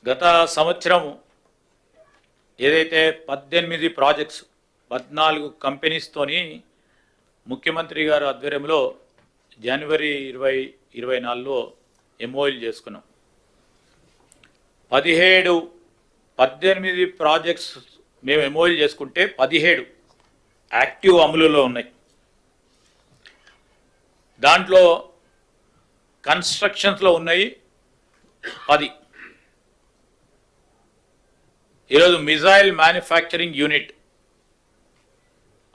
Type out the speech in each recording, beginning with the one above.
గత సంవత్సరం ఏదైతే 18 ప్రాజెక్ట్స్ 14 కంపెనీస్తోని ముఖ్యమంత్రి గారి ఆధ్వర్యంలో జనవరి 2024లో ఎంఓయూలు చేసుకున్నాం. 18 ప్రాజెక్ట్స్ మేము ఎంఓయూలు చేసుకుంటే 17 యాక్టివ్ అమలులో ఉన్నాయి. దాంట్లో కన్స్ట్రక్షన్స్లో ఉన్నాయి 10. ఈరోజు మిజైల్ మ్యానుఫ్యాక్చరింగ్ యూనిట్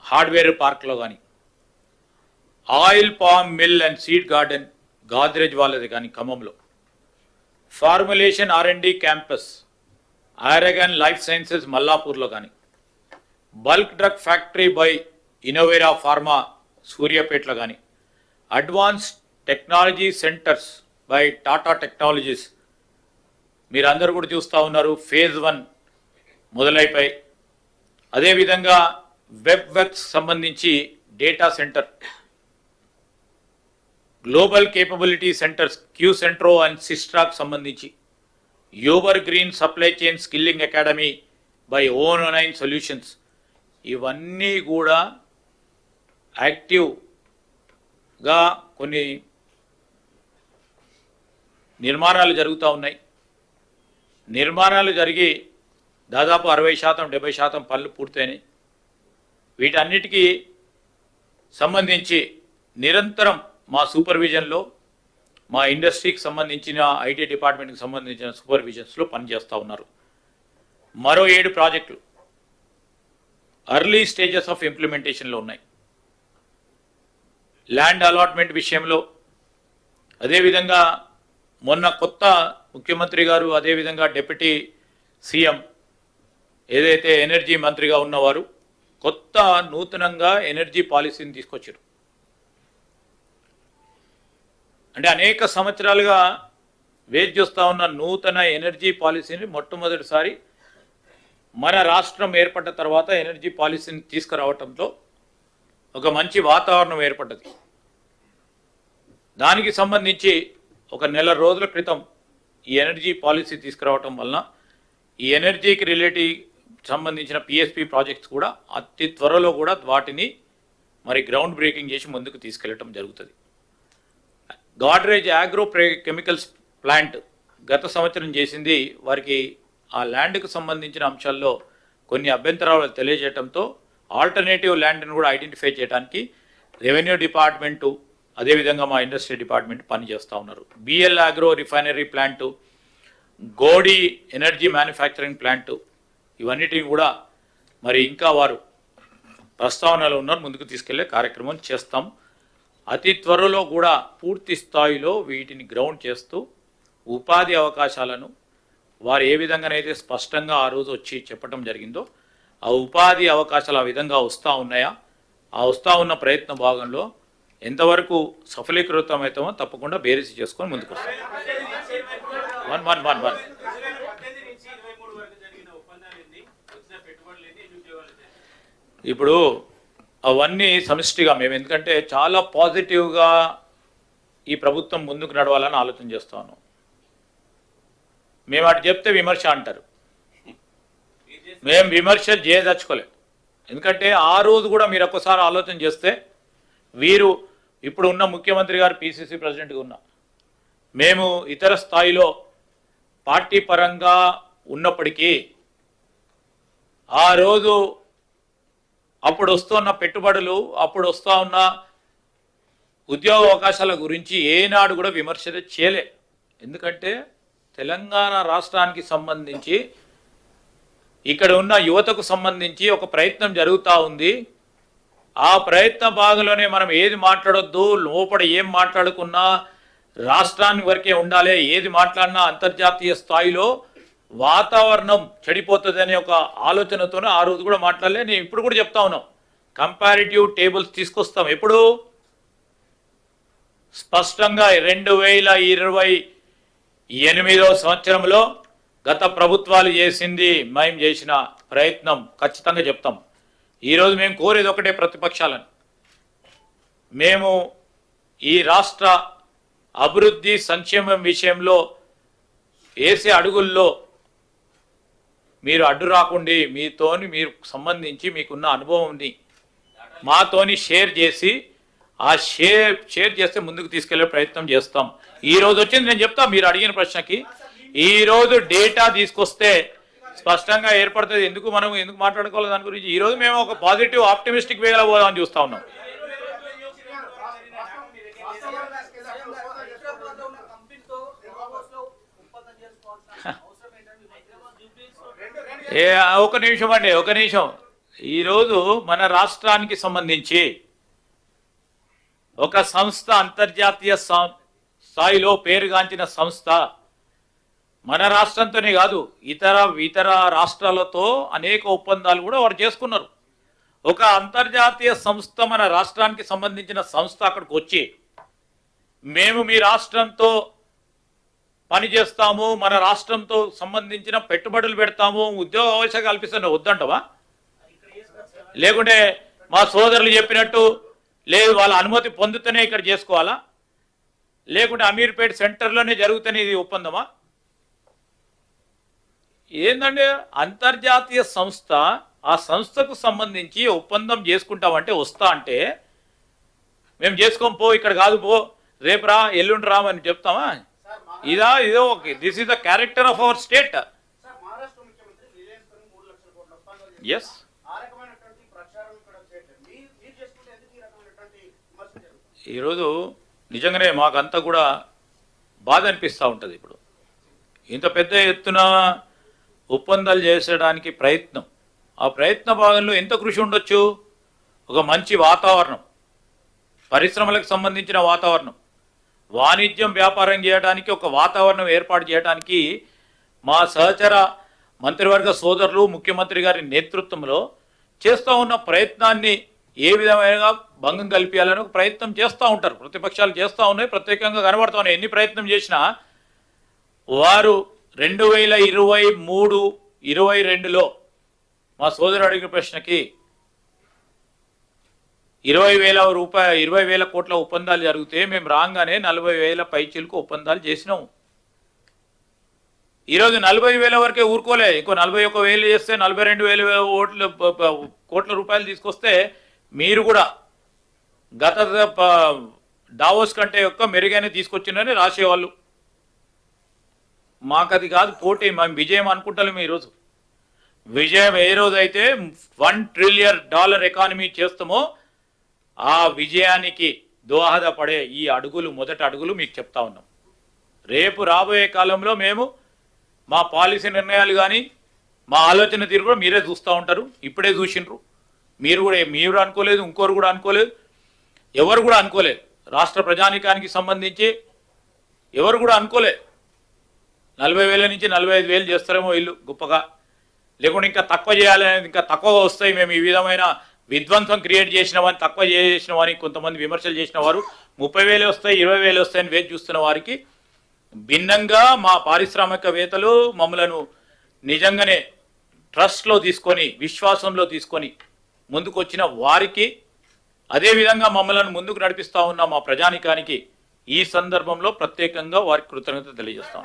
హార్డ్వేర్ పార్క్లో కానీ, oil palm mill and seed garden Godrej వాళ్ళది కానీ ఖమ్మంలో, formulation R&D campus Aragen life sciences మల్లాపూర్లో కానీ, bulk drug factory by Innovera pharma సూర్యాపేటలో కానీ, advance technology centers by Tata technologies మీరందరూ కూడా చూస్తూ ఉన్నారు, phase 1 మొదలైపోయి. అదేవిధంగా వెబ్ వర్క్స్ సంబంధించి data center, global capability centers Q Centro and Systrack సంబంధించి, Uber green supply chain skilling academy by O9 solutions, ఇవన్నీ కూడా యాక్టివ్గా కొన్ని నిర్మాణాలు జరుగుతూ ఉన్నాయి. నిర్మాణాలు జరిగి దాదాపు 60% 70% పనులు పూర్తయినాయి. వీటన్నిటికీ సంబంధించి నిరంతరం మా సూపర్విజన్లో మా ఇండస్ట్రీకి సంబంధించిన ఐటీ డిపార్ట్మెంట్కి సంబంధించిన సూపర్విజన్స్లో పనిచేస్తూ ఉన్నారు. మరో 7 ప్రాజెక్టులు ఎర్లీ స్టేజెస్ ఆఫ్ ఇంప్లిమెంటేషన్లో ఉన్నాయి. ల్యాండ్ అలాట్మెంట్ విషయంలో అదేవిధంగా మొన్న కొత్త ముఖ్యమంత్రి గారు అదేవిధంగా డిప్యూటీ సీఎం ఏదైతే ఎనర్జీ మంత్రిగా ఉన్నవారు కొత్త నూతనంగా ఎనర్జీ పాలసీని తీసుకొచ్చారు. అంటే అనేక సంవత్సరాలుగా వేచి చూస్తూ ఉన్న నూతన ఎనర్జీ పాలసీని మొట్టమొదటిసారి మన రాష్ట్రం ఏర్పడ్డ తర్వాత ఎనర్జీ పాలసీని తీసుకురావటంతో ఒక మంచి వాతావరణం ఏర్పడ్డది. దానికి సంబంధించి ఒక నెల రోజుల క్రితం ఈ ఎనర్జీ పాలసీ తీసుకురావటం వలన ఈ ఎనర్జీకి రిలేటివ్ సంబంధించిన PSP ప్రాజెక్ట్స్ కూడా అతి త్వరలో కూడా వాటిని మరి గ్రౌండ్ బ్రేకింగ్ చేసి ముందుకు తీసుకెళ్లడం జరుగుతుంది. గాడ్రేజ్ ఆగ్రో కెమికల్స్ ప్లాంట్ గత సంవత్సరం చేసింది, వారికి ఆ ల్యాండ్కు సంబంధించిన అంశాల్లో కొన్ని అభ్యంతరాలు తెలియజేయడంతో ఆల్టర్నేటివ్ ల్యాండ్ని కూడా ఐడెంటిఫై చేయడానికి రెవెన్యూ డిపార్ట్మెంటు అదేవిధంగా మా ఇండస్ట్రీ డిపార్ట్మెంట్ పనిచేస్తూ ఉన్నారు. BL agro refinery plant, Godi energy manufacturing plant, ఇవన్నిటిని కూడా మరి ఇంకా వారు ప్రస్తావనలో ఉన్నారు, ముందుకు తీసుకెళ్లే కార్యక్రమం చేస్తాం. అతి త్వరలో కూడా పూర్తి స్థాయిలో వీటిని గ్రౌండ్ చేస్తూ ఉపాధి అవకాశాలను వారు ఏ విధంగానైతే స్పష్టంగా ఆ రోజు వచ్చి చెప్పడం జరిగిందో ఆ ఉపాధి అవకాశాలు ఆ విధంగా వస్తూ ఉన్నాయా, ఆ వస్తూ ఉన్న ప్రయత్న భాగంలో ఎంతవరకు సఫలీకృతమవుతామో తప్పకుండా బేరీసి చేసుకొని ముందుకు వస్తాం. ఇప్పుడు అవన్నీ సమిష్టిగా మేము ఎందుకంటే చాలా పాజిటివ్గా ఈ ప్రభుత్వం ముందుకు నడవాలని ఆలోచన చేస్తా ఉన్నాం. మేము అటు చెప్తే విమర్శ అంటారు, మేము విమర్శలు చేయదలుచుకోలేం. ఎందుకంటే ఆ రోజు కూడా మీరు ఒక్కసారి ఆలోచన చేస్తే వీరు ఇప్పుడు ఉన్న ముఖ్యమంత్రి గారు PCC ప్రెసిడెంట్గా ఉన్నా, మేము ఇతర స్థాయిలో పార్టీ పరంగా ఉన్నప్పటికీ ఆ రోజు అప్పుడు వస్తున్న పెట్టుబడులు అప్పుడు వస్తూ ఉన్న ఉద్యోగ అవకాశాల గురించి ఏనాడు కూడా విమర్శ చేయలే. ఎందుకంటే తెలంగాణ రాష్ట్రానికి సంబంధించి ఇక్కడ ఉన్న యువతకు సంబంధించి ఒక ప్రయత్నం జరుగుతూ ఉంది. ఆ ప్రయత్న భాగంలోనే మనం ఏది మాట్లాడొద్దు, లోపల ఏం మాట్లాడుకున్నా రాష్ట్రాన్ని వరకే ఉండాలి, ఏది మాట్లాడినా అంతర్జాతీయ స్థాయిలో వాతావరణం చెడిపోతుందనే ఒక ఆలోచనతోనే ఆ రోజు కూడా మాట్లాడలే. నేను ఇప్పుడు కూడా చెప్తా ఉన్నాం, కంపారిటివ్ టేబుల్స్ తీసుకొస్తాం. ఎప్పుడు స్పష్టంగా 2028వ సంవత్సరంలో గత ప్రభుత్వాలు చేసింది మేము చేసిన ప్రయత్నం ఖచ్చితంగా చెప్తాం. ఈరోజు మేము కోరేది ఒకటే, ప్రతిపక్షాలను మేము ఈ రాష్ట్ర అభివృద్ధి సంక్షేమం విషయంలో వేసే అడుగుల్లో మీరు అడ్డు రాకుండి మీతోని మీరు సంబంధించి మీకున్న అనుభవంని మాతోని షేర్ చేసి ఆ షేర్ చేస్తే ముందుకు తీసుకెళ్లే ప్రయత్నం చేస్తాం. ఈ రోజు వచ్చింది నేను చెప్తా, మీరు అడిగిన ప్రశ్నకి ఈ రోజు డేటా తీసుకొస్తే స్పష్టంగా ఏర్పడుతుంది. ఎందుకు మాట్లాడుకోవాలి దాని గురించి. ఈ రోజు మేము ఒక పాజిటివ్ ఆప్టిమిస్టిక్ వేగా పోదామని చూస్తా ఉన్నాం. ఒక నిమిషం అండి, ఒక నిమిషం. ఈరోజు మన రాష్ట్రానికి సంబంధించి ఒక సంస్థ, అంతర్జాతీయ స్థాయిలో పేరుగాంచిన సంస్థ, మన రాష్ట్రంతోనే కాదు ఇతర రాష్ట్రాలతో అనేక ఒప్పందాలు కూడా వారు చేసుకున్నారు. ఒక అంతర్జాతీయ సంస్థ మన రాష్ట్రానికి సంబంధించిన సంస్థ అక్కడికి వచ్చి మేము మీ రాష్ట్రంతో పని చేస్తాము, మన రాష్ట్రంతో సంబంధించిన పెట్టుబడులు పెడతాము, ఉద్యోగ అవకాశాలు కల్పిస్తాను వద్దంటవా? లేకుంటే మా సోదరులు చెప్పినట్టు లేదు వాళ్ళ అనుమతి పొందుతూనే ఇక్కడ చేసుకోవాలా? లేకుంటే అమీర్పేట్ సెంటర్లోనే జరుగుతూనే ఇది ఒప్పందమా? ఏందంటే అంతర్జాతీయ సంస్థ, ఆ సంస్థకు సంబంధించి ఒప్పందం చేసుకుంటామంటే వస్తా అంటే మేము చేసుకోం, పో ఇక్కడ కాదు, పో రేపు రా ఎల్లుండి రా అని చెప్తామా? ఇదో okay, this is the character of our state. Yes, ఈరోజు నిజంగానే మాకంతా కూడా బాధ అనిపిస్తూ ఉంటుంది. ఇప్పుడు ఇంత పెద్ద ఎత్తున ఒప్పందాలు చేసడానికి ప్రయత్నం, ఆ ప్రయత్న భాగంలో ఎంత కృషి ఉండొచ్చు? ఒక మంచి వాతావరణం, పరిశ్రమలకు సంబంధించిన వాతావరణం, వాణిజ్యం వ్యాపారం చేయడానికి ఒక వాతావరణం ఏర్పాటు చేయడానికి మా సహచర మంత్రివర్గ సోదరులు ముఖ్యమంత్రి గారి నేతృత్వంలో చేస్తూ ఉన్న ప్రయత్నాన్ని ఏ విధమైన భంగం కల్పించాలని ఒక ప్రయత్నం చేస్తూ ఉంటారు. ప్రతిపక్షాలు చేస్తూ ఉన్నాయి, ప్రత్యేకంగా కనబడుతూ ఉన్నాయి. ఎన్ని ప్రయత్నం చేసినా వారు 2023-22లో మా సోదరు అడిగిన ప్రశ్నకి 20,000 కోట్ల ఒప్పందాలు జరిగితే మేము రాగానే 40,000 పైచీలకు ఒప్పందాలు చేసినాము. ఈరోజు 40,000 వరకే ఊరుకోలే, ఇంకో 41,000 చేస్తే 42,000 కోట్ల రూపాయలు తీసుకొస్తే మీరు కూడా గత డావోస్ కంటే యొక్క మెరుగైన తీసుకొచ్చిందని రాసేవాళ్ళు. మాకు అది కాదు పోటీ, మేము విజయం అనుకుంటాము. ఈరోజు విజయం ఏ రోజైతే $1 ట్రిలియన్ ఎకానమీ చేస్తామో ఆ విజయానికి దోహదపడే ఈ అడుగులు, మొదటి అడుగులు మీకు చెప్తా ఉన్నాం. రేపు రాబోయే కాలంలో మేము మా పాలసీ నిర్ణయాలు కానీ మా ఆలోచన తీరు కూడా మీరే చూస్తూ ఉంటారు. ఇప్పుడే చూసిండ్రు, మీరు అనుకోలేదు, ఇంకోరు కూడా అనుకోలేదు, ఎవరు కూడా అనుకోలేదు. రాష్ట్ర ప్రజానీకానికి సంబంధించి ఎవరు కూడా అనుకోలేదు 40,000 నుంచి 45,000 చేస్తారేమో వీళ్ళు గొప్పగా, లేకుంటే ఇంకా తక్కువ చేయాలనేది, ఇంకా తక్కువ వస్తాయి, మేము ఈ విధమైన విధ్వంసం క్రియేట్ చేసినామని, తక్కువ చేసినామని కొంతమంది విమర్శలు చేసిన వారు 30,000 వస్తాయి, 20,000 వస్తాయని వేచి చూస్తున్న వారికి భిన్నంగా మా పారిశ్రామికవేత్తలు మమ్మలను నిజంగానే ట్రస్ట్లో తీసుకొని, విశ్వాసంలో తీసుకొని ముందుకు వచ్చిన వారికి, అదేవిధంగా మమ్మల్ని ముందుకు నడిపిస్తూ ఉన్న మా ప్రజానికానికి ఈ సందర్భంలో ప్రత్యేకంగా వారికి కృతజ్ఞత తెలియజేస్తాం.